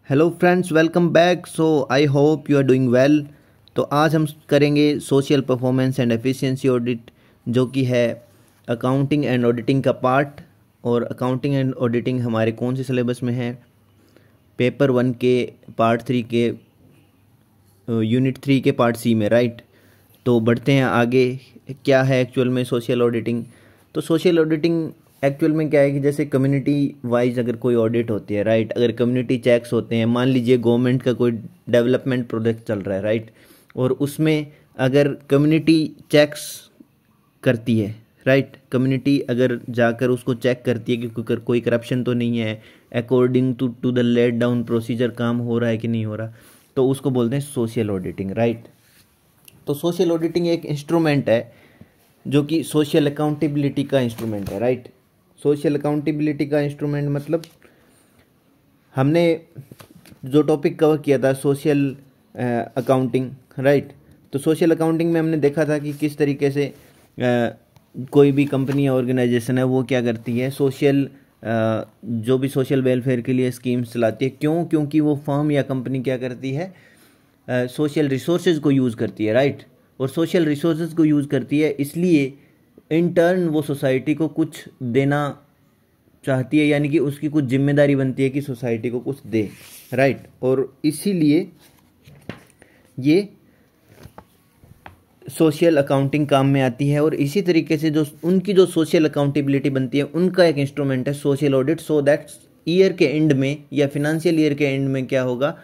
Hello friends, welcome back. So I hope you are doing well. तो आज हम करेंगे social performance and efficiency audit, जो कि है अकाउंटिंग एंड ऑडिटिंग का पार्ट। और अकाउंटिंग एंड ऑडिटिंग हमारे कौन से सिलेबस में है? पेपर 1 के पार्ट 3 के यूनिट 3 के पार्ट सी में, राइट। तो बढ़ते हैं आगे। क्या है एक्चुअल में सोशल ऑडिटिंग? तो सोशल ऑडिटिंग एक्चुअल में क्या है कि जैसे कम्युनिटी वाइज अगर कोई ऑडिट होती है, राइट, अगर कम्युनिटी चेक्स होते हैं, मान लीजिए गवर्नमेंट का कोई डेवलपमेंट प्रोजेक्ट चल रहा है, राइट, और उसमें अगर कम्युनिटी चेक्स करती है, राइट, कम्युनिटी अगर जाकर उसको चेक करती है कि कोई करप्शन तो नहीं है, according to the laid down procedure काम हो रहा है कि नहीं हो रहा, तो उसको बोलते हैं सोशल ऑडिटिंग, राइट। तो सोशल ऑडिटिंग एक इंस्ट्रूमेंट है जो कि सोशल अकाउंटेबिलिटी का इंस्ट्रूमेंट है, राइट। सोशल अकाउंटेबिलिटी का इंस्ट्रूमेंट मतलब हमने जो टॉपिक कवर किया था सोशल अकाउंटिंग, राइट। तो सोशल अकाउंटिंग में हमने देखा था कि किस तरीके से कोई भी कंपनी या ऑर्गेनाइजेशन है वो क्या करती है, सोशल जो भी सोशल वेलफेयर के लिए स्कीम्स चलाती है। क्यों? क्योंकि वो फर्म या कंपनी क्या करती है, सोशल रिसोर्सेज को यूज़ करती है, राइट। और सोशल रिसोर्सेज को यूज़ करती है इसलिए इन टर्न वो सोसाइटी को कुछ देना चाहती है, यानी कि उसकी कुछ जिम्मेदारी बनती है कि सोसाइटी को कुछ दे, राइट। और इसीलिए ये सोशल अकाउंटिंग काम में आती है। और इसी तरीके से जो उनकी जो सोशल अकाउंटेबिलिटी बनती है उनका एक इंस्ट्रूमेंट है social audit. So that year के एंड में या फिनेंशियल ईयर के एंड में क्या होगा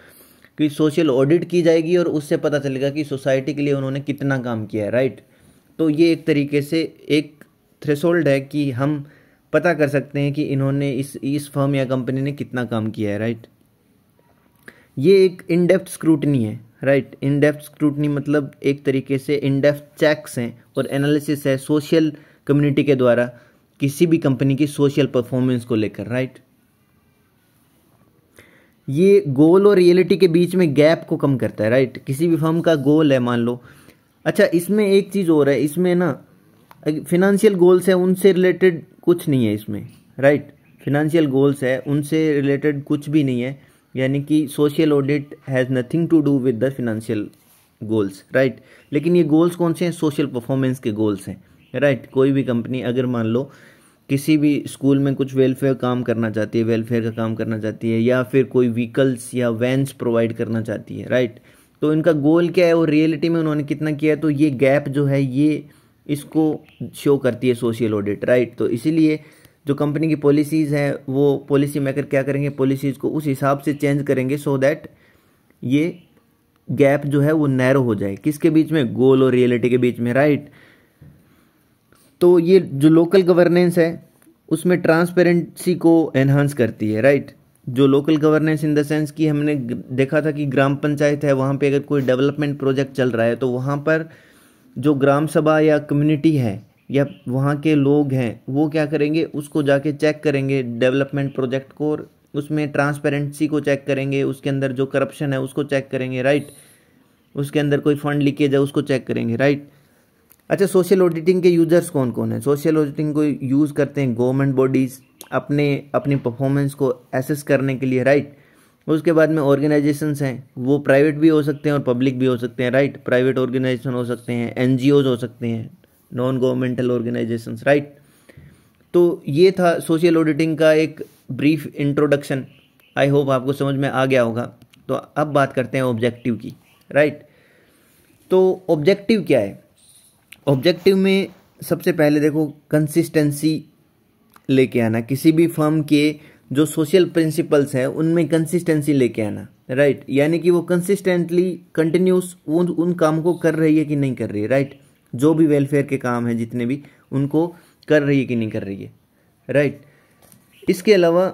कि सोशल ऑडिट की जाएगी और उससे पता चलेगा कि सोसाइटी के लिए उन्होंने कितना काम किया है, राइट। तो ये एक तरीके से एक थ्रेशोल्ड है कि हम पता कर सकते हैं कि इन्होंने इस फर्म या कंपनी ने कितना काम किया है, राइट। ये एक इन डेप्थ स्क्रूटनी है, राइट। इन डेप्थ स्क्रूटनी मतलब एक तरीके से इन डेप्थ चेक्स हैं और एनालिसिस है सोशल कम्युनिटी के द्वारा किसी भी कंपनी की सोशल परफॉर्मेंस को लेकर, राइट। ये गोल और रियलिटी के बीच में गैप को कम करता है, राइट। किसी भी फर्म का गोल है, मान लो, अच्छा इसमें एक चीज़ और है, इसमें ना फिनेंशियल गोल्स है उनसे रिलेटेड कुछ नहीं है इसमें, राइट। फिनेंशियल गोल्स है उनसे रिलेटेड कुछ भी नहीं है, यानी कि social audit has nothing to do with the financial goals, right. लेकिन ये गोल्स कौन से हैं? सोशल परफॉर्मेंस के गोल्स हैं, राइट। कोई भी कंपनी अगर मान लो किसी भी स्कूल में कुछ वेलफेयर काम करना चाहती है, वेलफेयर का काम करना चाहती है, या फिर कोई व्हीकल्स या वैन्स प्रोवाइड करना चाहती है, राइट, तो इनका गोल क्या है और रियलिटी में उन्होंने कितना किया है, तो ये गैप जो है ये इसको शो करती है सोशल ऑडिट, राइट। तो इसीलिए जो कंपनी की पॉलिसीज़ हैं वो पॉलिसी मेकर क्या करेंगे, पॉलिसीज़ को उस हिसाब से चेंज करेंगे सो दैट ये गैप जो है वो नैरो हो जाए। किसके बीच में? गोल और रियलिटी के बीच में, राइट। तो ये जो लोकल गवर्नेंस है उसमें ट्रांसपेरेंसी को एनहांस करती है, राइट। जो local governance in the sense कि हमने देखा था कि ग्राम पंचायत है, वहाँ पे अगर कोई डेवलपमेंट प्रोजेक्ट चल रहा है तो वहाँ पर जो ग्राम सभा या कम्युनिटी है या वहाँ के लोग हैं वो क्या करेंगे, उसको जाके चेक करेंगे डेवलपमेंट प्रोजेक्ट को, और उसमें ट्रांसपेरेंसी को चेक करेंगे, उसके अंदर जो करप्शन है उसको चेक करेंगे, राइट। उसके अंदर कोई फंड लीकेज है उसको चेक करेंगे, राइट। अच्छा, सोशल ऑडिटिंग के यूजर्स कौन कौन है? सोशल ऑडिटिंग को यूज़ करते हैं गवर्नमेंट बॉडीज़ अपनी परफॉर्मेंस को एसेस करने के लिए, राइट। उसके बाद में ऑर्गेनाइजेशंस हैं, वो प्राइवेट भी हो सकते हैं और पब्लिक भी हो सकते हैं, राइट। प्राइवेट ऑर्गेनाइजेशन हो सकते हैं, एनजीओज हो सकते हैं, नॉन गवर्नमेंटल ऑर्गेनाइजेशंस, राइट। तो ये था सोशल ऑडिटिंग का एक ब्रीफ इंट्रोडक्शन। आई होप आपको समझ में आ गया होगा। तो अब बात करते हैं ऑब्जेक्टिव की, राइट। तो ऑब्जेक्टिव क्या है? ऑब्जेक्टिव में सबसे पहले देखो कंसिस्टेंसी लेके आना, किसी भी फर्म के जो सोशल प्रिंसिपल्स हैं उनमें कंसिस्टेंसी लेके आना, राइट। यानी कि वो कंसिस्टेंटली कंटिन्यूस उन काम को कर रही है कि नहीं कर रही है, राइट। जो भी वेलफेयर के काम हैं जितने भी, उनको कर रही है कि नहीं कर रही है, राइट। इसके अलावा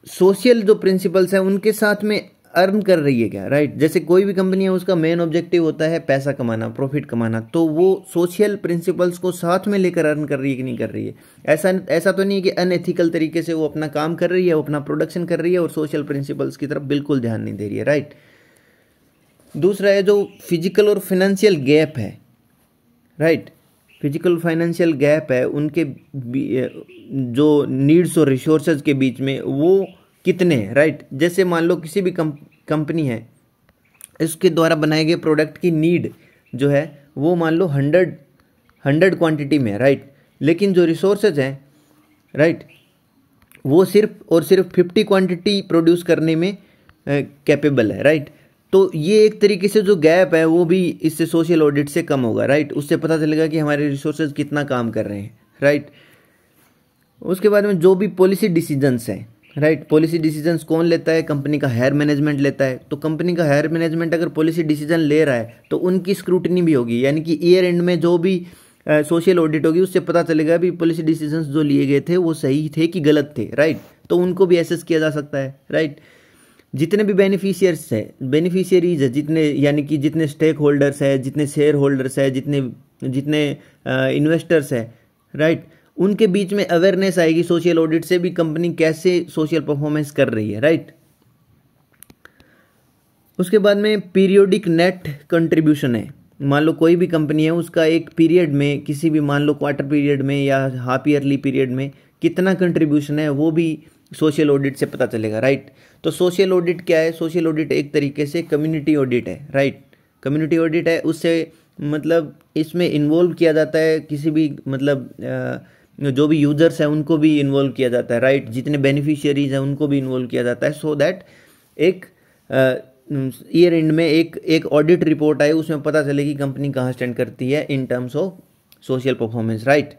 सोशल जो प्रिंसिपल्स हैं उनके साथ में अर्न कर रही है क्या, राइट। जैसे कोई भी कंपनी है उसका मेन ऑब्जेक्टिव होता है पैसा कमाना, प्रॉफिट कमाना, तो वो सोशल प्रिंसिपल्स को साथ में लेकर अर्न कर रही है कि नहीं कर रही है। ऐसा तो नहीं है कि अनएथिकल तरीके से वो अपना काम कर रही है, वो अपना प्रोडक्शन कर रही है और सोशल प्रिंसिपल्स की तरफ बिल्कुल ध्यान नहीं दे रही है, राइट। दूसरा है जो फिजिकल और फाइनेंशियल गैप है, राइट। फिजिकल फाइनेंशियल गैप है उनके जो नीड्स और रिसोर्सेज के बीच में, वो कितने हैं, राइट। जैसे मान लो किसी भी कंपनी है, इसके द्वारा बनाए गए प्रोडक्ट की नीड जो है वो मान लो 100 क्वांटिटी में है, राइट। लेकिन जो रिसोर्सेज हैं, राइट, वो सिर्फ और सिर्फ 50 क्वांटिटी प्रोड्यूस करने में कैपेबल है, राइट। तो ये एक तरीके से जो गैप है वो भी इससे सोशल ऑडिट से कम होगा, राइट। उससे पता चलेगा कि हमारे रिसोर्सेज कितना काम कर रहे हैं, राइट। उसके बाद में जो भी पॉलिसी डिसीजंस हैं, राइट, पॉलिसी डिसीजंस कौन लेता है? कंपनी का हायर मैनेजमेंट लेता है। तो कंपनी का हायर मैनेजमेंट अगर पॉलिसी डिसीजन ले रहा है तो उनकी स्क्रूटनी भी होगी, यानी कि ईयर एंड में जो भी सोशल ऑडिट होगी उससे पता चलेगा भी पॉलिसी डिसीजंस जो लिए गए थे वो सही थे कि गलत थे, राइट। तो उनको भी एसेस किया जा सकता है, राइट। जितने भी बेनिफिशियरीज है, जितने यानी कि जितने स्टेक होल्डर्स है, जितने शेयर होल्डर्स है, जितने इन्वेस्टर्स है, राइट, उनके बीच में अवेयरनेस आएगी सोशल ऑडिट से भी कंपनी कैसे सोशल परफॉर्मेंस कर रही है, राइट। उसके बाद में पीरियोडिक नेट कंट्रीब्यूशन है। मान लो कोई भी कंपनी है, उसका एक पीरियड में, किसी भी मान लो क्वार्टर पीरियड में या हाफ ईयरली पीरियड में कितना कंट्रीब्यूशन है वो भी सोशल ऑडिट से पता चलेगा, राइट। तो सोशल ऑडिट क्या है? सोशल ऑडिट एक तरीके से कम्युनिटी ऑडिट है, राइट। कम्युनिटी ऑडिट है, उससे मतलब इसमें इन्वॉल्व किया जाता है किसी भी मतलब जो भी यूजर्स हैं उनको भी इन्वॉल्व किया जाता है, राइट। जितने बेनिफिशियरीज हैं उनको भी इन्वॉल्व किया जाता है, सो दैट एक ईयर एंड में एक ऑडिट रिपोर्ट आए, उसमें पता चले कि कंपनी कहाँ स्टैंड करती है in terms of social performance, right.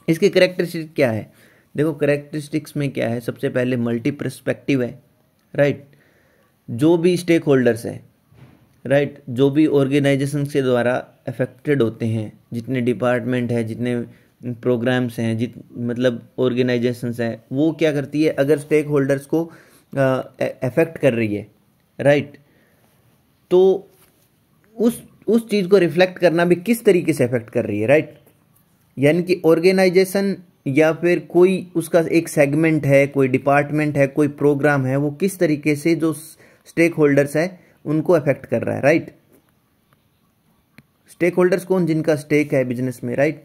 इसके कैरेक्टरिस्टिक्स क्या है? देखो कैरेक्टरिस्टिक्स में क्या है, सबसे पहले मल्टी पर्सपेक्टिव है, राइट। जो भी स्टेक होल्डर्स है, राइट, जो भी ऑर्गेनाइजेशन के द्वारा अफेक्टेड होते हैं, जितने डिपार्टमेंट है, जितने प्रोग्राम्स हैं, मतलब ऑर्गेनाइजेशंस हैं, वो क्या करती है? अगर स्टेक होल्डर्स को अफेक्ट कर रही है, राइट, तो उस चीज़ को रिफ्लेक्ट करना भी किस तरीके से अफेक्ट कर रही है, राइट। यानी कि ऑर्गेनाइजेशन या फिर कोई उसका एक सेगमेंट है, कोई डिपार्टमेंट है, कोई प्रोग्राम है, वो किस तरीके से जो स्टेक होल्डर्स है उनको अफेक्ट कर रहा है, राइट। स्टेक होल्डर्स कौन? जिनका स्टेक है बिजनेस में, राइट।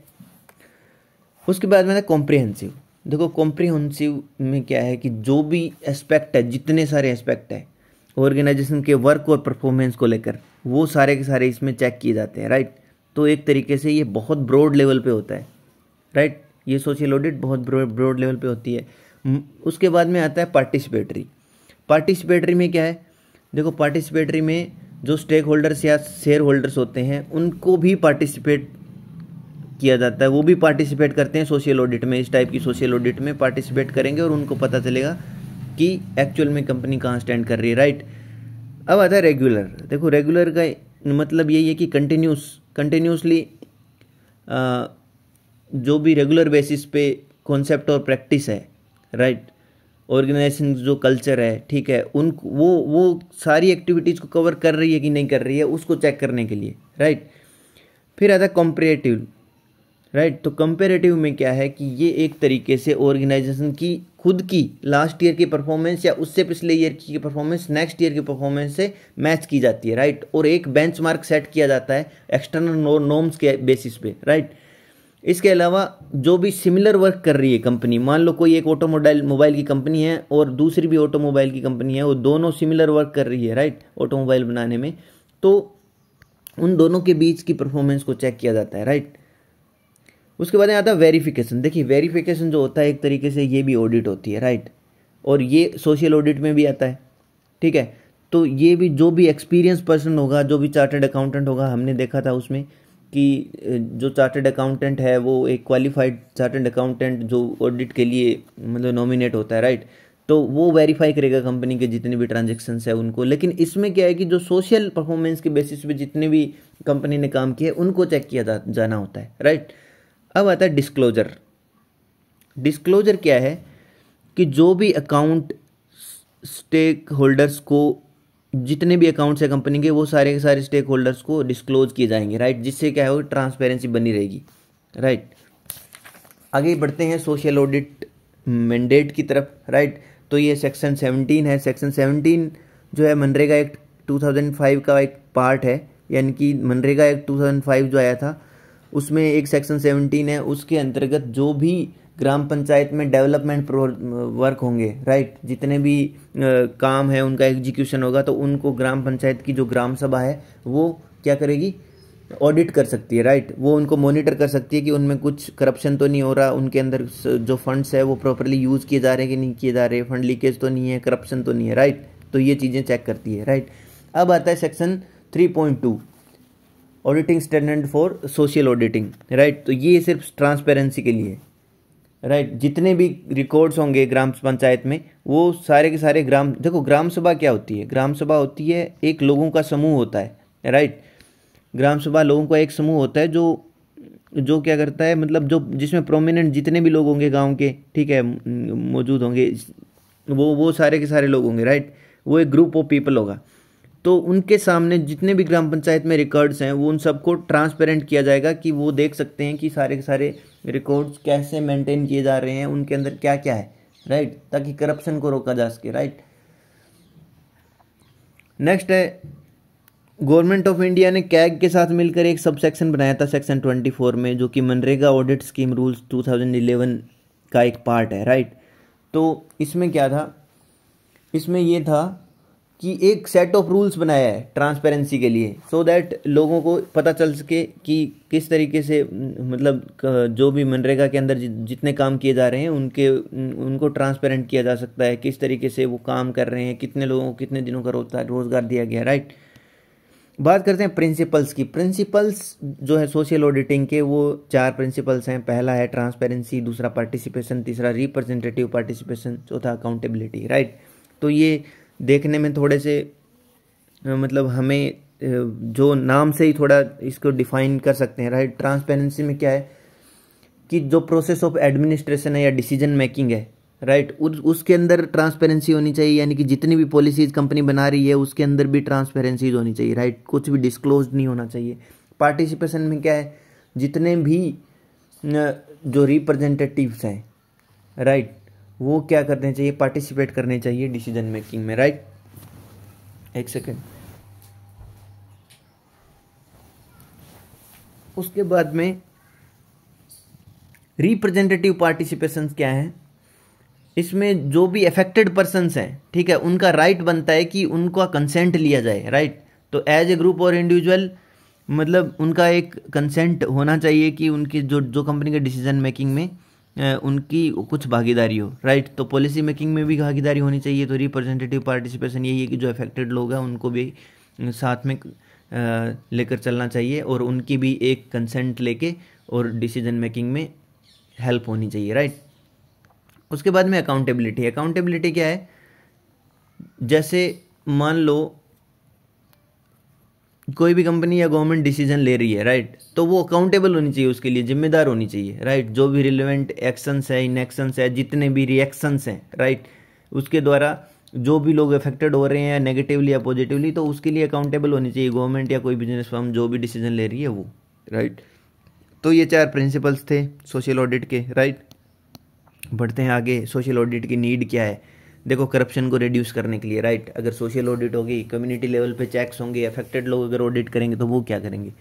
उसके बाद में कॉम्प्रिहेंसिव। देखो कॉम्प्रिहेंसिव में क्या है कि जो भी एस्पेक्ट है, जितने सारे एस्पेक्ट है ऑर्गेनाइजेशन के वर्क और परफॉर्मेंस को लेकर, वो सारे के सारे इसमें चेक किए जाते हैं, राइट। तो एक तरीके से ये बहुत ब्रॉड लेवल पे होता है, राइट। ये सोशल ऑडिट बहुत ब्रॉड लेवल पे होती है। उसके बाद में आता है पार्टिसिपेटरी। पार्टिसिपेटरी में क्या है? देखो पार्टिसिपेटरी में जो स्टेक होल्डर्स या शेयर होल्डर्स होते हैं उनको भी पार्टिसिपेट किया जाता है, वो भी पार्टिसिपेट करते हैं सोशल ऑडिट में। इस टाइप की सोशल ऑडिट में पार्टिसिपेट करेंगे और उनको पता चलेगा कि एक्चुअल में कंपनी कहाँ स्टैंड कर रही है, राइट। अब आता है रेगुलर। देखो रेगुलर का मतलब यही है कि कंटिन्यूसली जो भी रेगुलर बेसिस पे कॉन्सेप्ट और प्रैक्टिस है, राइट, ऑर्गेनाइजेशन जो कल्चर है, ठीक है, वो सारी एक्टिविटीज़ को कवर कर रही है कि नहीं कर रही है, उसको चेक करने के लिए, राइट। फिर आता है कंपैरेटिव, राइट। तो कंपैरेटिव में क्या है कि ये एक तरीके से ऑर्गेनाइजेशन की खुद की लास्ट ईयर की परफॉर्मेंस या उससे पिछले ईयर की परफॉर्मेंस नेक्स्ट ईयर की परफॉर्मेंस से मैच की जाती है, राइट। और एक बेंचमार्क सेट किया जाता है एक्सटर्नल नॉर्म्स के बेसिस पे, राइट। इसके अलावा जो भी सिमिलर वर्क कर रही है कंपनी, मान लो कोई एक मोबाइल की कंपनी है और दूसरी भी ऑटोमोबाइल की कंपनी है, वो दोनों सिमिलर वर्क कर रही है, राइट, ऑटोमोबाइल बनाने में, तो उन दोनों के बीच की परफॉर्मेंस को चेक किया जाता है, राइट। उसके बाद आता है वेरिफिकेशन। देखिए वेरिफिकेशन जो होता है एक तरीके से ये भी ऑडिट होती है, राइट, और ये सोशल ऑडिट में भी आता है, ठीक है। तो ये भी जो भी एक्सपीरियंस पर्सन होगा, जो भी चार्टर्ड अकाउंटेंट होगा, हमने देखा था उसमें कि जो चार्टर्ड अकाउंटेंट है वो एक क्वालिफाइड चार्टर्ड अकाउंटेंट जो ऑडिट के लिए मतलब नॉमिनेट होता है, राइट। तो वो वेरीफाई करेगा कंपनी के जितने भी ट्रांजेक्शन्स है उनको। लेकिन इसमें क्या है कि जो सोशल परफॉर्मेंस के बेसिस पे जितने भी कंपनी ने काम किया है उनको चेक किया जाना होता है, राइट। अब आता है डिस्क्लोजर। डिस्क्लोजर क्या है कि जो भी अकाउंट स्टेक होल्डर्स को, जितने भी अकाउंट्स है कंपनी के, वो सारे के सारे स्टेक होल्डर्स को डिस्क्लोज किए जाएंगे, राइट, जिससे क्या है ट्रांसपेरेंसी बनी रहेगी, राइट। आगे बढ़ते हैं सोशल ऑडिट मैंडेट की तरफ, राइट। तो ये सेक्शन 17 है। सेक्शन 17 जो है मनरेगा एक्ट 2005 का एक पार्ट है, यानी कि मनरेगा एक्ट 2005 जो आया था उसमें एक सेक्शन 17 है। उसके अंतर्गत जो भी ग्राम पंचायत में डेवलपमेंट वर्क होंगे, राइट, जितने भी काम है उनका एग्जीक्यूशन होगा, तो उनको ग्राम पंचायत की जो ग्राम सभा है वो क्या करेगी, ऑडिट कर सकती है, राइट। वो उनको मॉनिटर कर सकती है कि उनमें कुछ करप्शन तो नहीं हो रहा, उनके अंदर जो फंड्स है वो प्रॉपरली यूज़ किए जा रहे हैं कि नहीं किए जा रहे, फंड लीकेज तो नहीं है, करप्शन तो नहीं है, राइट। तो ये चीज़ें चेक करती है, राइट। अब आता है section 3.2 auditing standard for social auditing, right. तो ये सिर्फ ट्रांसपेरेंसी के लिए, राइट। जितने भी रिकॉर्ड्स होंगे ग्राम पंचायत में वो सारे के सारे देखो ग्राम सभा क्या होती है, ग्राम सभा होती है एक लोगों का समूह होता है, राइट। ग्राम सभा लोगों का एक समूह होता है जो क्या करता है, मतलब जो जिसमें प्रोमिनेंट जितने भी लोग होंगे गांव के, ठीक है, मौजूद होंगे, वो सारे के सारे लोग होंगे, राइट। वो एक ग्रुप ऑफ पीपल होगा। तो उनके सामने जितने भी ग्राम पंचायत में रिकॉर्ड्स हैं वो उन सबको ट्रांसपेरेंट किया जाएगा कि वो देख सकते हैं कि सारे के सारे रिकॉर्ड्स कैसे मेंटेन किए जा रहे हैं, उनके अंदर क्या क्या है, राइट, ताकि करप्शन को रोका जा सके, राइट। नेक्स्ट है, गवर्नमेंट ऑफ इंडिया ने कैग के साथ मिलकर एक सब सेक्शन बनाया था सेक्शन 24 में, जो कि मनरेगा ऑडिट स्कीम रूल्स 2011 का एक पार्ट है, राइट। तो इसमें क्या था, इसमें ये था कि एक सेट ऑफ रूल्स बनाया है ट्रांसपेरेंसी के लिए, सो दैट लोगों को पता चल सके कि किस तरीके से मतलब जो भी मनरेगा के अंदर जितने काम किए जा रहे हैं उनको ट्रांसपेरेंट किया जा सकता है, किस तरीके से वो काम कर रहे हैं, कितने लोगों को कितने दिनों का रोजगार दिया गया, राइट। बात करते हैं प्रिंसिपल्स की। प्रिंसिपल्स जो है सोशल ऑडिटिंग के, वो 4 प्रिंसिपल्स हैं। पहला है ट्रांसपेरेंसी, दूसरा पार्टिसिपेशन, तीसरा रिप्रेजेंटेटिव पार्टिसिपेशन, चौथा अकाउंटेबिलिटी, राइट। तो ये देखने में थोड़े से मतलब हमें जो नाम से ही थोड़ा इसको डिफाइन कर सकते हैं, राइट। ट्रांसपेरेंसी में क्या है कि जो प्रोसेस ऑफ एडमिनिस्ट्रेशन है या डिसीजन मेकिंग है, राइट, उसके अंदर ट्रांसपेरेंसी होनी चाहिए, यानी कि जितनी भी पॉलिसीज कंपनी बना रही है उसके अंदर भी ट्रांसपेरेंसीज होनी चाहिए, राइट। कुछ भी डिस्क्लोज नहीं होना चाहिए। पार्टिसिपेशन में क्या है, जितने भी जो रिप्रेजेंटेटिव्स हैं, राइट, वो क्या करने चाहिए, पार्टिसिपेट करने चाहिए डिसीजन मेकिंग में, राइट। एक सेकेंड। उसके बाद में रिप्रेजेंटेटिव पार्टिसिपेशन क्या है, इसमें जो भी अफेक्टेड पर्सन्स हैं, ठीक है, उनका राइट बनता है कि उनका कंसेंट लिया जाए, राइट। तो एज ए ग्रुप और इंडिविजुअल मतलब उनका एक कंसेंट होना चाहिए कि उनकी जो कंपनी के डिसीजन मेकिंग में उनकी कुछ भागीदारी हो, राइट। तो पॉलिसी मेकिंग में भी भागीदारी होनी चाहिए। तो रिप्रेजेंटेटिव पार्टिसिपेशन यही है कि जो अफेक्टेड लोग हैं उनको भी साथ में लेकर चलना चाहिए और उनकी भी एक कंसेंट लेके और डिसीजन मेकिंग में हेल्प होनी चाहिए, राइट। उसके बाद में अकाउंटेबिलिटी। अकाउंटेबिलिटी क्या है, जैसे मान लो कोई भी कंपनी या गवर्नमेंट डिसीजन ले रही है, राइट, तो वो अकाउंटेबल होनी चाहिए, उसके लिए जिम्मेदार होनी चाहिए, राइट। जो भी रिलेवेंट एक्शंस है, इनएक्शंस है, जितने भी रिएक्शंस हैं, राइट, उसके द्वारा जो भी लोग अफेक्टेड हो रहे हैं नेगेटिवली या पॉजिटिवली, तो उसके लिए अकाउंटेबल होनी चाहिए गवर्नमेंट या कोई बिजनेस फर्म जो भी डिसीजन ले रही है वो, राइट। तो ये 4 प्रिंसिपल्स थे सोशल ऑडिट के, राइट। बढ़ते हैं आगे। सोशल ऑडिट की नीड क्या है, देखो करप्शन को रिड्यूस करने के लिए, राइट। अगर सोशल ऑडिट होगी, कम्युनिटी लेवल पे चेक्स होंगे, अफेक्टेड लोग अगर ऑडिट करेंगे तो वो क्या करेंगे,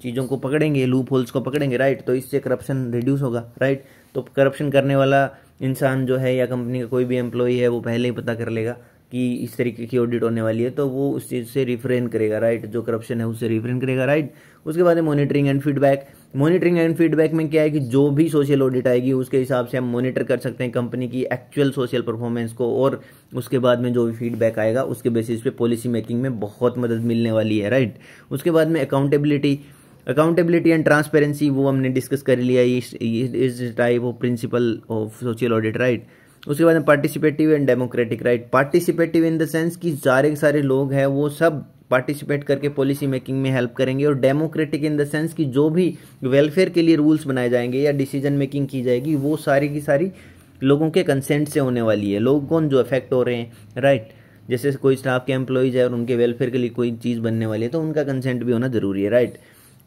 चीज़ों को पकड़ेंगे, लूप होल्स को पकड़ेंगे, राइट। तो इससे करप्शन रिड्यूस होगा, राइट। तो करप्शन करने वाला इंसान जो है या कंपनी का कोई भी एम्प्लॉई है वो पहले ही पता कर लेगा कि इस तरीके की ऑडिट होने वाली है, तो वो उस चीज़ से रिफ्रेन करेगा, राइट। जो करप्शन है उससे रिफ्रेन करेगा, राइट। उसके बाद monitoring and feedback. Monitoring and feedback में क्या है कि जो भी सोशल ऑडिट आएगी उसके हिसाब से हम मॉनिटर कर सकते हैं कंपनी की एक्चुअल सोशल परफॉर्मेंस को, और उसके बाद में जो भी फीडबैक आएगा उसके बेसिस पे पॉलिसी मेकिंग में बहुत मदद मिलने वाली है, राइट। उसके बाद में अकाउंटेबिलिटी एंड ट्रांसपेरेंसी, वो हमने डिस्कस कर लिया, इस type of principle of social audit, right. उसके बाद में participative and democratic, right. Participative in the sense कि सारे के सारे लोग हैं वो सब पार्टिसिपेट करके पॉलिसी मेकिंग में हेल्प करेंगे, और डेमोक्रेटिक इन द सेंस कि जो भी वेलफेयर के लिए रूल्स बनाए जाएंगे या डिसीजन मेकिंग की जाएगी वो सारी की सारी लोगों के कंसेंट से होने वाली है। लोग कौन जो अफेक्ट हो रहे हैं, राइट। जैसे कोई स्टाफ के एम्प्लॉइज है और उनके वेलफेयर के लिए कोई चीज़ बनने वाली है तो उनका कंसेंट भी होना जरूरी है, राइट।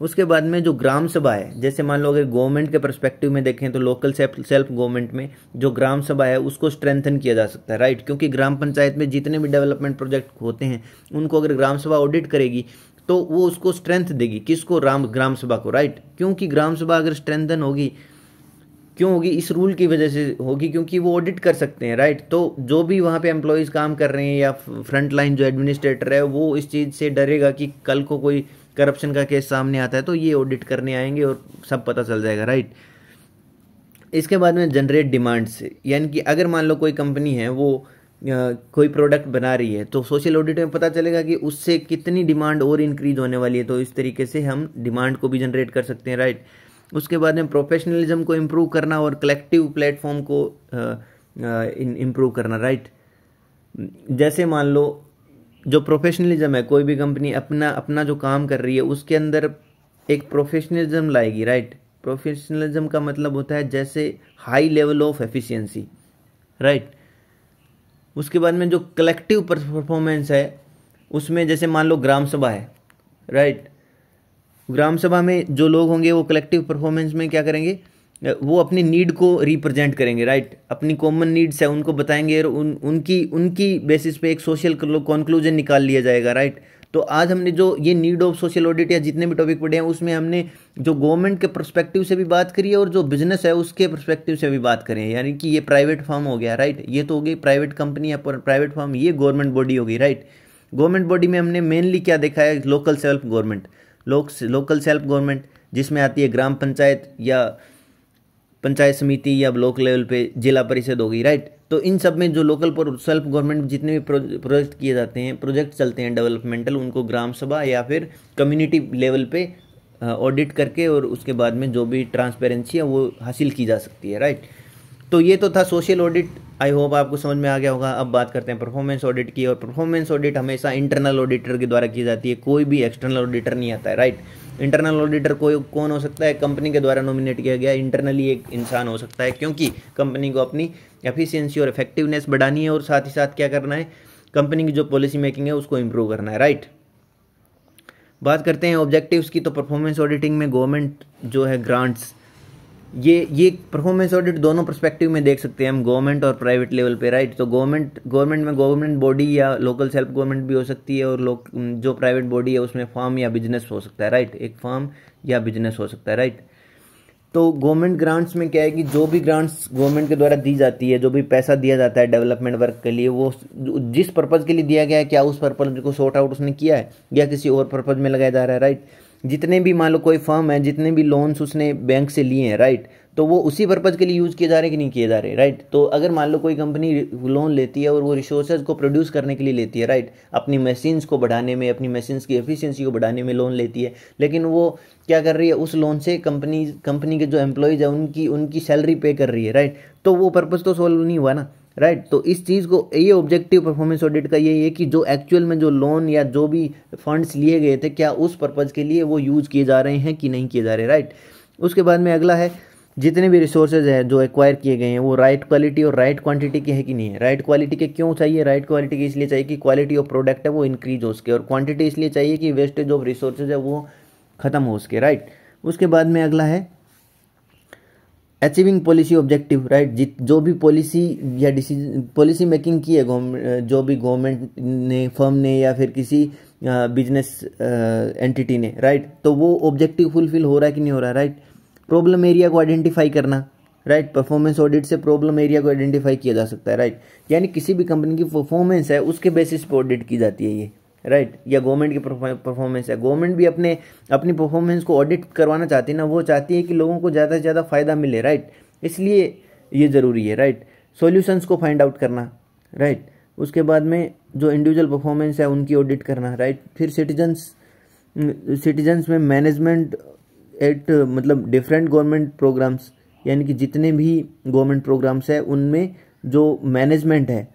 उसके बाद में जो ग्राम सभा है, जैसे मान लो अगर गवर्नमेंट के पर्सपेक्टिव में देखें तो लोकल सेल्फ गवर्नमेंट में जो ग्राम सभा है उसको स्ट्रेंथन किया जा सकता है, राइट। क्योंकि ग्राम पंचायत में जितने भी डेवलपमेंट प्रोजेक्ट होते हैं उनको अगर ग्राम सभा ऑडिट करेगी तो वो उसको स्ट्रेंथ देगी, किसको, ग्राम सभा को, राइट। क्योंकि ग्राम सभा अगर स्ट्रेंथन होगी, क्यों होगी? इस रूल की वजह से होगी, क्योंकि वो ऑडिट कर सकते हैं, राइट। तो जो भी वहाँ पे एम्प्लॉयज़ काम कर रहे हैं या फ्रंट लाइन जो एडमिनिस्ट्रेटर है, वो इस चीज़ से डरेगा कि कल को कोई करप्शन का केस सामने आता है तो ये ऑडिट करने आएंगे और सब पता चल जाएगा, राइट। इसके बाद में जनरेट डिमांड्स, यानी कि अगर मान लो कोई कंपनी है वो कोई प्रोडक्ट बना रही है तो सोशल ऑडिट में पता चलेगा कि उससे कितनी डिमांड और इंक्रीज होने वाली है, तो इस तरीके से हम डिमांड को भी जनरेट कर सकते हैं, राइट। उसके बाद में प्रोफेशनलिज्म को इम्प्रूव करना और कलेक्टिव प्लेटफॉर्म को इम्प्रूव करना, राइट। जैसे मान लो जो प्रोफेशनलिज्म है, कोई भी कंपनी अपना अपना जो काम कर रही है उसके अंदर एक प्रोफेशनलिज्म लाएगी, राइट। प्रोफेशनलिज्म का मतलब होता है जैसे high level of efficiency, right. उसके बाद में जो कलेक्टिव परफॉर्मेंस है उसमें जैसे मान लो ग्राम सभा है, राइट। ग्राम सभा में जो लोग होंगे वो कलेक्टिव परफॉर्मेंस में क्या करेंगे, वो अपनी नीड को रिप्रेजेंट करेंगे, राइट। अपनी कॉमन नीड्स है उनको बताएंगे और उनकी बेसिस पे एक सोशल कंक्लूजन निकाल लिया जाएगा, राइट। तो आज हमने जो ये नीड ऑफ सोशल ऑडिट या जितने भी टॉपिक पढ़े हैं उसमें हमने जो गवर्नमेंट के पर्सपेक्टिव से भी बात करी है और जो बिजनेस है उसके पर्सपेक्टिव से भी बात करें, यानी कि ये प्राइवेट फर्म हो गया, राइट। ये तो हो गई प्राइवेट कंपनी या प्राइवेट फर्म, ये गवर्नमेंट बॉडी होगी, राइट। गवर्नमेंट बॉडी में हमने मेनली क्या देखा है, local self government, local self government जिसमें आती है ग्राम पंचायत या पंचायत समिति या ब्लॉक लेवल पे जिला परिषद होगी, राइट। तो इन सब में जो लोकल सेल्फ गवर्नमेंट जितने भी प्रोजेक्ट किए जाते हैं, प्रोजेक्ट चलते हैं डेवलपमेंटल, उनको ग्राम सभा या फिर कम्युनिटी लेवल पे ऑडिट करके और उसके बाद में जो भी ट्रांसपेरेंसी है वो हासिल की जा सकती है, राइट। तो ये तो था सोशल ऑडिट, आई होप आपको समझ में आ गया होगा। अब बात करते हैं परफॉर्मेंस ऑडिट की, और परफॉर्मेंस ऑडिट हमेशा इंटरनल ऑडिटर के द्वारा की जाती है, कोई भी एक्सटर्नल ऑडिटर नहीं आता है, राइट। इंटरनल ऑडिटर कोई कौन हो सकता है, कंपनी के द्वारा नॉमिनेट किया गया इंटरनली एक इंसान हो सकता है, क्योंकि कंपनी को अपनी एफिशिएंसी और इफेक्टिवनेस बढ़ानी है और साथ ही साथ क्या करना है, कंपनी की जो पॉलिसी मेकिंग है उसको इम्प्रूव करना है, राइट। बात करते हैं ऑब्जेक्टिव्स की, तो परफॉर्मेंस ऑडिटिंग में गवर्नमेंट जो है ग्रांट्स, ये परफॉर्मेंस ऑडिट दोनों पर्सपेक्टिव में देख सकते हैं हम, गवर्नमेंट और प्राइवेट लेवल पे, राइट। तो गवर्नमेंट में गवर्नमेंट बॉडी या लोकल सेल्फ गवर्नमेंट भी हो सकती है, और जो प्राइवेट बॉडी है उसमें फर्म या बिजनेस हो सकता है, राइट। एक फर्म या बिजनेस हो सकता है, राइट। तो गवर्नमेंट ग्रांट्स में क्या है कि जो भी ग्रांट्स गवर्नमेंट के द्वारा दी जाती है, जो भी पैसा दिया जाता है डेवलपमेंट वर्क के लिए, वो जिस पर्पज़ के लिए दिया गया है, क्या उस पर्पज़ को सॉर्ट आउट उसने किया है या किसी और पर्पज़ में लगाया जा रहा है, राइट। जितने भी मान लो कोई फर्म है, जितने भी लोन्स उसने बैंक से लिए हैं, राइट, तो वो उसी पर्पज़ के लिए यूज़ किए जा रहे हैं कि नहीं किए जा रहे, राइट। तो अगर मान लो कोई कंपनी लोन लेती है और वो रिसोर्सेज को प्रोड्यूस करने के लिए लेती है, राइट, अपनी मशीन्स को बढ़ाने में, अपनी मशीन्स की एफिशिएंसी को बढ़ाने में लोन लेती है, लेकिन वो क्या कर रही है, उस लोन से कंपनी के जो एम्प्लॉयज़ है उनकी सैलरी पे कर रही है, राइट। तो वो पर्पज़ तो सॉल्व नहीं हुआ ना, राइट। तो इस चीज़ को, ये ऑब्जेक्टिव परफॉर्मेंस ऑडिट का यही है कि जो एक्चुअल में जो लोन या जो भी फंड्स लिए गए थे, क्या उस पर्पज़ के लिए वो यूज़ किए जा रहे हैं कि नहीं किए जा रहे, राइट। उसके बाद में अगला है, जितने भी रिसोर्सेज हैं जो एक्वायर किए गए हैं वो राइट क्वालिटी और राइट क्वांटिटी के है कि नहीं है। राइट क्वालिटी के क्यों चाहिए, राइट क्वालिटी के इसलिए चाहिए कि क्वालिटी ऑफ प्रोडक्ट है वो इंक्रीज हो सके, और क्वांटिटी इसलिए चाहिए कि वेस्टेज ऑफ रिसोर्सेज है वो खत्म हो सके, राइट। उसके बाद में अगला है अचीविंग पॉलिसी ऑब्जेक्टिव, राइट। जो भी पॉलिसी या डिसीजन पॉलिसी मेकिंग की है जो भी गवर्नमेंट ने, फर्म ने या फिर किसी बिजनेस एंटिटी ने, राइट, तो वो ऑब्जेक्टिव फुलफिल हो रहा है कि नहीं हो रहा है, राइट। प्रॉब्लम एरिया को आइडेंटिफाई करना, राइट। परफॉर्मेंस ऑडिट से प्रॉब्लम एरिया को आइडेंटिफाई किया जा सकता है, राइट। यानी किसी भी कंपनी की परफॉर्मेंस है उसके बेसिस पे ऑडिट की जाती है ये, राइट। या गवर्नमेंट की परफॉर्मेंस है, गवर्नमेंट भी अपनी परफॉर्मेंस को ऑडिट करवाना चाहती है ना, वो चाहती है कि लोगों को ज़्यादा से ज़्यादा फायदा मिले, राइट। इसलिए ये ज़रूरी है, राइट। सॉल्यूशंस को फाइंड आउट करना, राइट। उसके बाद में जो इंडिविजुअल परफॉर्मेंस है उनकी ऑडिट करना, राइट। फिर सिटीजन्स में मैनेजमेंट एट मतलब डिफरेंट गवर्नमेंट प्रोग्राम्स, यानी कि जितने भी गवर्नमेंट प्रोग्राम्स है उनमें जो मैनेजमेंट है,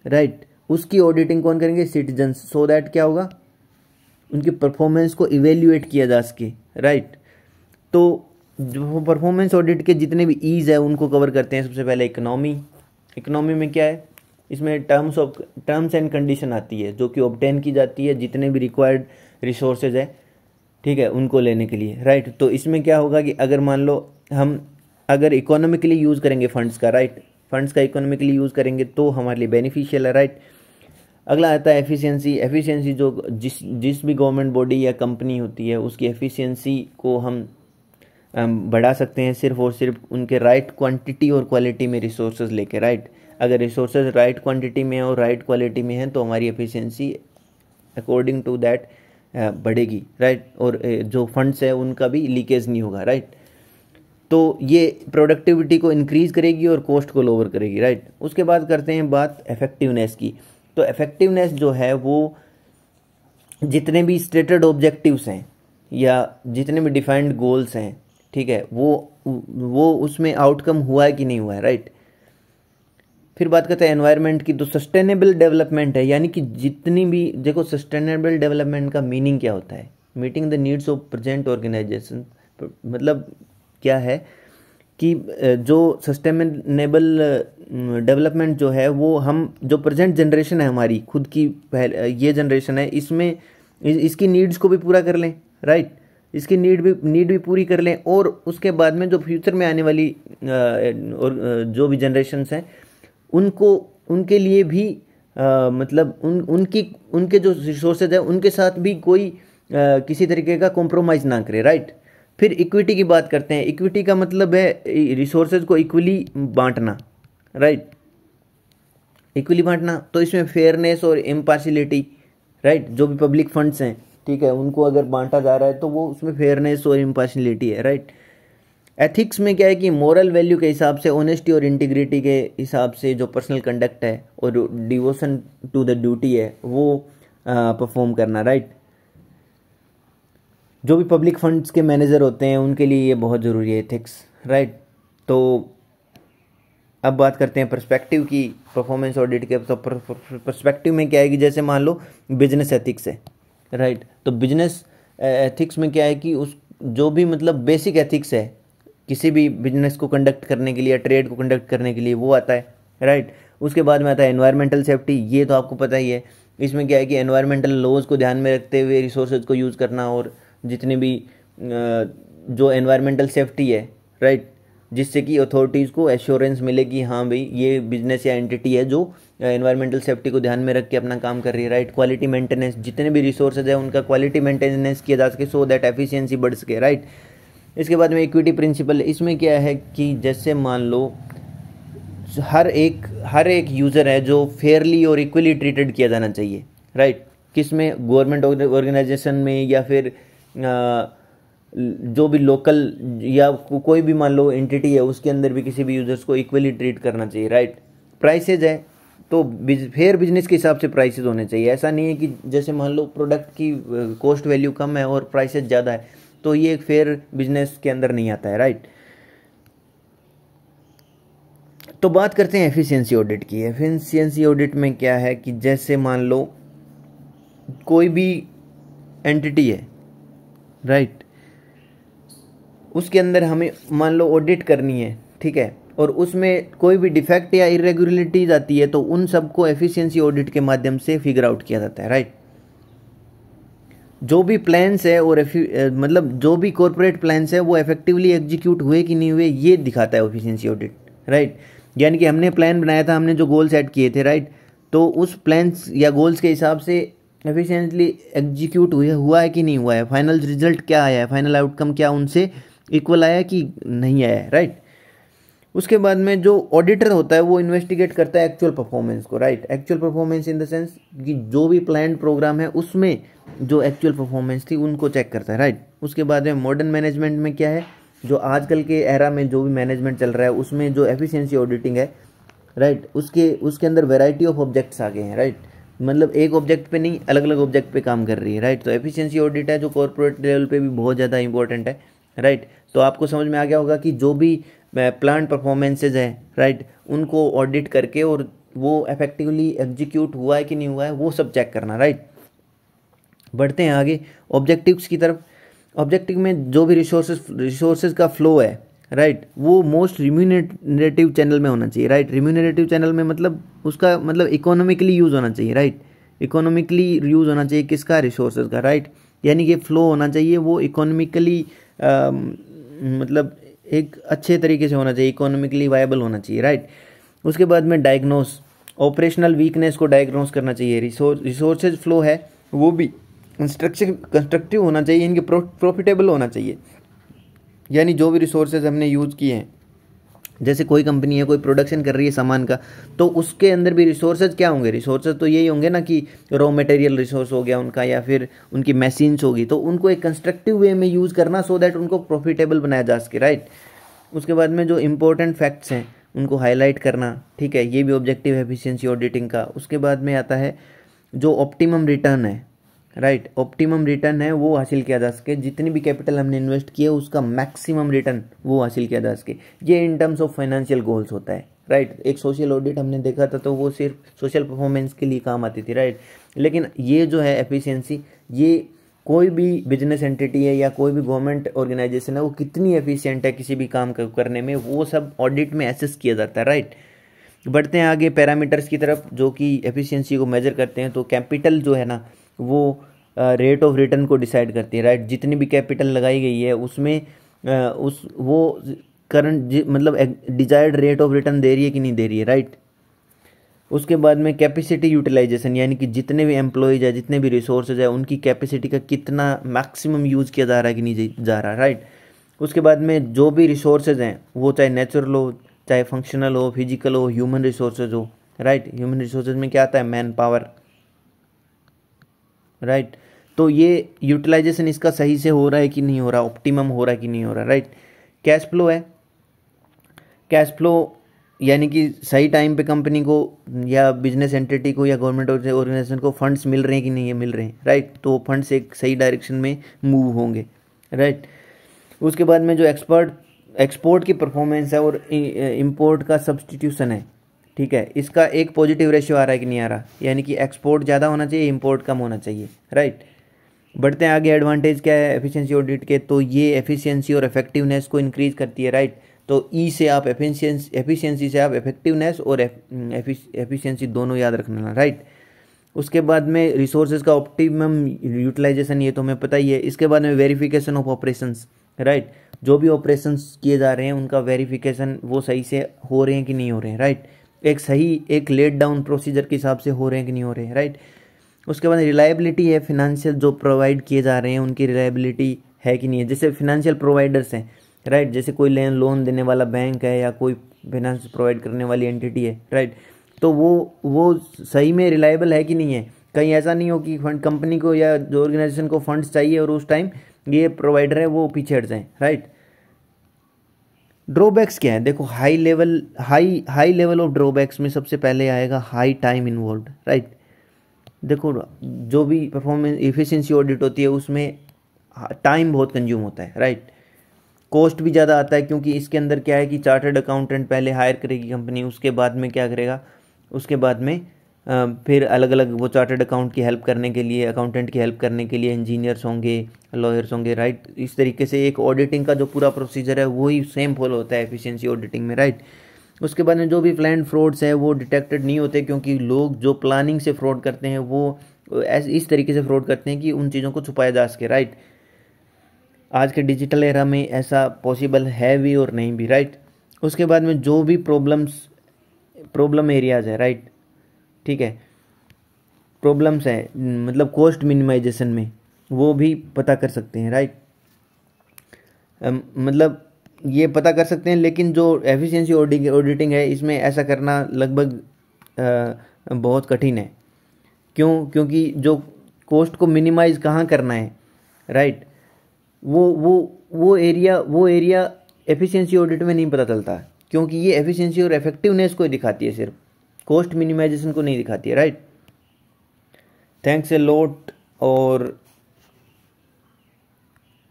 राइट, उसकी ऑडिटिंग कौन करेंगे, सिटीजन्स, सो दैट क्या होगा, उनकी परफॉर्मेंस को इवेल्युएट किया जा सके, राइट। तो जो परफॉर्मेंस ऑडिट के जितने भी ईज है उनको कवर करते हैं। सबसे पहले इकोनॉमी में क्या है, इसमें टर्म्स एंड कंडीशन आती है जो कि ऑब्टेन की जाती है जितने भी रिक्वायर्ड रिसोर्सेज है, ठीक है, उनको लेने के लिए, राइट। तो इसमें क्या होगा कि अगर मान लो हम अगर इकोनॉमिकली यूज़ करेंगे फंड्स का, राइट, फंड्स का इकोनॉमिकली यूज़ करेंगे तो हमारे लिए बेनिफिशियल है, राइट। अगला आता है एफिशिएंसी जो जिस भी गवर्नमेंट बॉडी या कंपनी होती है उसकी एफिशिएंसी को हम बढ़ा सकते हैं सिर्फ और सिर्फ उनके राइट क्वांटिटी और क्वालिटी में रिसोर्सेज लेके, राइट। अगर रिसोर्सेज राइट क्वांटिटी में और राइट क्वालिटी में हैं तो हमारी एफिशिएंसी अकॉर्डिंग टू दैट बढ़ेगी, राइट। और जो फंड्स है उनका भी लीकेज नहीं होगा, राइट। तो ये प्रोडक्टिविटी को इंक्रीज़ करेगी और कॉस्ट को लोअर करेगी, राइट। उसके बाद करते हैं बात इफेक्टिवनेस की। तो इफेक्टिवनेस जो है वो जितने भी स्टेटेड ऑब्जेक्टिव्स हैं या जितने भी डिफाइंड गोल्स हैं, ठीक है, वो उसमें आउटकम हुआ है कि नहीं हुआ है, राइट। फिर बात करते हैं एनवायरनमेंट की। तो सस्टेनेबल डेवलपमेंट है, यानी कि जितनी भी, देखो सस्टेनेबल डेवलपमेंट का मीनिंग क्या होता है, meeting the needs of present organisation. मतलब क्या है कि जो सस्टेनेबल डेवलपमेंट जो है वो हम जो प्रेजेंट जनरेशन है हमारी खुद की ये जनरेशन है, इसमें इसकी नीड्स को भी पूरा कर लें, राइट। इसकी नीड भी पूरी कर लें, और उसके बाद में जो फ्यूचर में आने वाली और जो भी जनरेशन्स हैं उनके लिए भी मतलब उनके जो रिसोर्सेज है उनके साथ भी कोई किसी तरीके का कॉम्प्रोमाइज़ ना करे, राइट। फिर इक्विटी की बात करते हैं। इक्विटी का मतलब है रिसोर्सेज को इक्वली बांटना, राइट। इक्वली बांटना, तो इसमें फेयरनेस और इम्पार्शियलिटी, राइट। जो भी पब्लिक फंड्स हैं, ठीक है, उनको अगर बांटा जा रहा है तो वो उसमें फेयरनेस और इम्पार्शियलिटी है, राइट। एथिक्स में क्या है कि मोरल वैल्यू के हिसाब से, ऑनेस्टी और इंटीग्रिटी के हिसाब से जो पर्सनल कंडक्ट है और डिवोशन टू द ड्यूटी है वो परफॉर्म करना, राइट। जो भी पब्लिक फंड्स के मैनेजर होते हैं उनके लिए ये बहुत ज़रूरी है एथिक्स, राइट। तो अब बात करते हैं पर्सपेक्टिव की, परफॉर्मेंस ऑडिट के। तो पर्सपेक्टिव में क्या है कि जैसे मान लो बिजनेस एथिक्स है, राइट। तो बिजनेस एथिक्स में क्या है कि उस जो भी मतलब बेसिक एथिक्स है किसी भी बिजनेस को कंडक्ट करने के लिए या ट्रेड को कंडक्ट करने के लिए, वो आता है, राइट। उसके बाद में आता है एनवायरमेंटल सेफ्टी। ये तो आपको पता ही है। इसमें क्या है कि एनवायरमेंटल लॉज को ध्यान में रखते हुए रिसोर्सेज को यूज़ करना और जितनी भी जो एनवायरमेंटल सेफ्टी है, राइट, जिससे कि अथॉरिटीज़ को एश्योरेंस मिले कि हाँ भाई ये बिजनेस या एंटिटी है जो एनवायरमेंटल सेफ्टी को ध्यान में रख के अपना काम कर रही है, राइट। क्वालिटी मेंटेनेंस, जितने भी रिसोर्सेज है उनका क्वालिटी मेंटेनेंस किया जा सके सो दैट एफिशिएंसी बढ़ सके, राइट। इसके बाद में इक्विटी प्रिंसिपल। इसमें क्या है कि जैसे मान लो हर एक यूज़र है जो फेयरली और इक्वली ट्रीटेड किया जाना चाहिए, राइट। किसमें, गवर्नमेंट ऑर्गेनाइजेशन में या फिर जो भी लोकल या कोई भी मान लो एंटिटी है उसके अंदर भी किसी भी यूजर्स को इक्वली ट्रीट करना चाहिए, राइट। प्राइसेज है तो फेयर बिजनेस के हिसाब से प्राइसेज होने चाहिए। ऐसा नहीं है कि जैसे मान लो प्रोडक्ट की कॉस्ट वैल्यू कम है और प्राइसेज ज़्यादा है तो ये एक फेयर बिजनेस के अंदर नहीं आता है, राइट। तो बात करते हैं एफिशिएंसी ऑडिट की। एफिशिएंसी ऑडिट में क्या है कि जैसे मान लो कोई भी एंटिटी है, राइट, उसके अंदर हमें मान लो ऑडिट करनी है, ठीक है, और उसमें कोई भी डिफेक्ट या इरेगुलरिटीज आती है तो उन सबको एफिशिएंसी ऑडिट के माध्यम से फिगर आउट किया जाता है, राइट। जो भी प्लान्स है और मतलब जो भी कॉर्पोरेट प्लान्स है वो इफेक्टिवली एग्जीक्यूट हुए कि नहीं हुए ये दिखाता है एफिशिएंसी ऑडिट, राइट। यानी कि हमने प्लान बनाया था, हमने जो गोल सेट किए थे, राइट, तो उस प्लान्स या गोल्स के हिसाब से एफिशिएंटली एग्जीक्यूट हुआ है कि नहीं हुआ है, फाइनल रिजल्ट क्या आया है, फाइनल आउटकम क्या उनसे इक्वल आया कि नहीं आया है, राइट। उसके बाद में जो ऑडिटर होता है वो इन्वेस्टिगेट करता है एक्चुअल परफॉर्मेंस को, right. Actual performance in the sense कि जो भी प्लान प्रोग्राम है उसमें जो एक्चुअल परफॉर्मेंस थी उनको चेक करता है, राइट। उसके बाद में मॉडर्न मैनेजमेंट में क्या है, जो आजकल के एरा में जो भी मैनेजमेंट चल रहा है उसमें जो एफिशिएंसी ऑडिटिंग है, राइट, उसके अंदर वेराइटी ऑफ ऑब्जेक्ट्स आ गए हैं, राइट। मतलब एक ऑब्जेक्ट पे नहीं, अलग अलग ऑब्जेक्ट पे काम कर रही है, राइट। तो एफिशिएंसी ऑडिट है जो कॉर्पोरेट लेवल पे भी बहुत ज़्यादा इंपॉर्टेंट है, राइट। तो आपको समझ में आ गया होगा कि जो भी प्लांट परफॉर्मेंसेज हैं, राइट, उनको ऑडिट करके और वो इफेक्टिवली एग्जीक्यूट हुआ है कि नहीं हुआ है वो सब चेक करना, राइट। बढ़ते हैं आगे ऑब्जेक्टिव्स की तरफ। ऑब्जेक्टिव में जो भी रिसोर्सेज का फ्लो है, राइट, वो मोस्ट रिम्यूनरेटिव चैनल में होना चाहिए, राइट। रिम्यूनरेटिव चैनल में मतलब उसका मतलब इकोनॉमिकली यूज़ होना चाहिए, राइट। इकोनॉमिकली यूज़ होना चाहिए किसका, रिसोर्सेज का, राइट। यानी कि फ्लो होना चाहिए वो इकोनॉमिकली मतलब एक अच्छे तरीके से होना चाहिए, इकोनॉमिकली वायबल होना चाहिए, राइट। उसके बाद में डायग्नोस, ऑपरेशनल वीकनेस को डायग्नोस करना चाहिए। रिसोर्सेज फ्लो है वो भी कंस्ट्रक्टिव होना चाहिए, इनके प्रॉफिटेबल होना चाहिए। यानी जो भी रिसोर्सेज हमने यूज़ किए हैं, जैसे कोई कंपनी है, कोई प्रोडक्शन कर रही है सामान का, तो उसके अंदर भी रिसोर्सेज क्या होंगे? रिसोर्सेज तो यही होंगे ना कि रॉ मटेरियल रिसोर्स हो गया उनका, या फिर उनकी मशीन्स होगी, तो उनको एक कंस्ट्रक्टिव वे में यूज़ करना सो दैट उनको प्रॉफिटेबल बनाया जा सके, राइट। उसके बाद में जो इंपॉर्टेंट फैक्ट्स हैं उनको हाईलाइट करना, ठीक है, ये भी ऑब्जेक्टिव है एफिशिएंसी ऑडिटिंग का। उसके बाद में आता है जो ऑप्टिमम रिटर्न है, राइट। ऑप्टिमम रिटर्न है वो हासिल किया जा सके, जितनी भी कैपिटल हमने इन्वेस्ट किए उसका मैक्सिमम रिटर्न वो हासिल किया जा सके। ये in terms of financial goals होता है, राइट। एक सोशल ऑडिट हमने देखा था तो वो सिर्फ सोशल परफॉर्मेंस के लिए काम आती थी, राइट। लेकिन ये जो है एफिशिएंसी, ये कोई भी बिजनेस एंटिटी है या कोई भी गवर्नमेंट ऑर्गेनाइजेशन है, वो कितनी एफिशिएंट है किसी भी काम करने में, वो सब ऑडिट में एसेस किया जाता है, राइट। बढ़ते हैं आगे पैरामीटर्स की तरफ जो कि एफिशिएंसी को मेजर करते हैं। तो कैपिटल जो है ना वो रेट ऑफ रिटर्न को डिसाइड करती है, राइट। जितनी भी कैपिटल लगाई गई है उसमें उस वो करंट मतलब डिजायर्ड रेट ऑफ रिटर्न दे रही है कि नहीं दे रही है, राइट। उसके बाद में कैपेसिटी यूटिलाइजेशन, यानी कि जितने भी एम्प्लॉयज़ है, जितने भी रिसोर्सेज है, उनकी कैपेसिटी का कितना मैक्सिमम यूज़ किया जा रहा है कि नहीं जा रहा, राइट। उसके बाद में जो भी रिसोर्सेज हैं वो चाहे नेचुरल हो, चाहे फंक्शनल हो, फिजिकल हो, ह्यूमन रिसोर्सेज हो, राइट। ह्यूमन रिसोर्सेज में क्या आता है? Man power, right. तो ये यूटिलाइजेशन इसका सही से हो रहा है कि नहीं हो रहा, ऑप्टिमम हो रहा है कि नहीं हो रहा, राइट। कैश फ्लो है, कैश फ्लो यानी कि सही टाइम पे कंपनी को या बिजनेस एंटिटी को या गवर्नमेंट ऑर्गेनाइजेशन को फंड्स मिल रहे हैं कि नहीं है मिल रहे हैं, राइट। तो फंड्स एक सही डायरेक्शन में मूव होंगे, राइट। उसके बाद में जो एक्सपोर्ट की परफॉर्मेंस है और इंपोर्ट का सब्सटीट्यूशन है, ठीक है, इसका एक पॉजिटिव रेशियो आ रहा है कि नहीं आ रहा, यानी कि एक्सपोर्ट ज़्यादा होना चाहिए, इंपोर्ट कम होना चाहिए, राइट। बढ़ते हैं आगे, एडवांटेज क्या है एफिशिएंसी ऑडिट के? तो ये एफिशिएंसी और इफेक्टिवनेस को इंक्रीज करती है, राइट। तो ई से आप एफिशिएंसी से आप इफेक्टिवनेस और एफिशिएंसी दोनों याद रखना, राइट। उसके बाद में रिसोर्सेज का ऑप्टिमम यूटिलाइजेशन, ये तो हमें पता ही है। इसके बाद में वेरिफिकेशन ऑफ ऑपरेशंस, राइट। जो भी ऑपरेशंस किए जा रहे हैं उनका वेरिफिकेशन वो सही से हो रहे हैं कि नहीं हो रहे हैं, राइट। एक लेट डाउन प्रोसीजर के हिसाब से हो रहे हैं कि नहीं हो रहे हैं, राइट। उसके बाद रिलायबिलिटी है, फिनेंशियल जो प्रोवाइड किए जा रहे हैं उनकी रिलायबिलिटी है कि नहीं है। जैसे फिनेंशियल प्रोवाइडर्स हैं, राइट, जैसे कोई लोन देने वाला बैंक है या कोई फाइनेंस प्रोवाइड करने वाली एंटिटी है, राइट। तो वो सही में रिलायबल है कि नहीं है। कहीं ऐसा नहीं हो कि फंड कंपनी को या जो ऑर्गेनाइजेशन को फंड्स चाहिए और उस टाइम ये प्रोवाइडर है वो पीछे हट जाए, राइट। ड्रॉबैक्स क्या है? देखो हाई लेवल ऑफ ड्रॉबैक्स में सबसे पहले आएगा हाई टाइम इन्वॉल्व, राइट। देखो जो भी परफॉर्मेंस एफिशिएंसी ऑडिट होती है उसमें टाइम बहुत कंज्यूम होता है, राइट। कॉस्ट भी ज़्यादा आता है क्योंकि इसके अंदर क्या है कि चार्टर्ड अकाउंटेंट पहले हायर करेगी कंपनी, उसके बाद में क्या करेगा, उसके बाद में फिर अलग अलग वो चार्टर्ड अकाउंट की हेल्प करने के लिए, अकाउंटेंट की हेल्प करने के लिए इंजीनियर्स होंगे, लॉयर्स होंगे, राइट। इस तरीके से एक ऑडिटिंग का जो पूरा प्रोसीजर है वही सेम फॉलो होता है एफिशिएंसी ऑडिटिंग में, राइट। उसके बाद में जो भी प्लान फ्रॉड्स है वो डिटेक्टेड नहीं होते क्योंकि लोग जो प्लानिंग से फ्रॉड करते हैं वो इस तरीके से फ्रॉड करते हैं कि उन चीज़ों को छुपाया जा सके, राइट। आज के डिजिटल एरा में ऐसा पॉसिबल है भी और नहीं भी, राइट। उसके बाद में जो भी प्रॉब्लम एरियाज है, राइट, ठीक है, प्रॉब्लम्स है मतलब कॉस्ट मिनिमाइजेशन में वो भी पता कर सकते हैं, राइट। मतलब ये पता कर सकते हैं, लेकिन जो एफिशिएंसी ऑडिटिंग है इसमें ऐसा करना लगभग बहुत कठिन है। क्योंकि जो कॉस्ट को मिनिमाइज कहाँ करना है, राइट, वो एरिया एफिशिएंसी ऑडिट में नहीं पता चलता, क्योंकि ये एफिशिएंसी और इफेक्टिवनेस को ही दिखाती है, सिर्फ कॉस्ट मिनिमाइजेशन को नहीं दिखाती है, राइट। Thanks a lot. और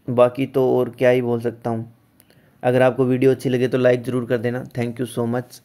बाकी तो और क्या ही बोल सकता हूँ। अगर आपको वीडियो अच्छी लगे तो लाइक ज़रूर कर देना। Thank you so much.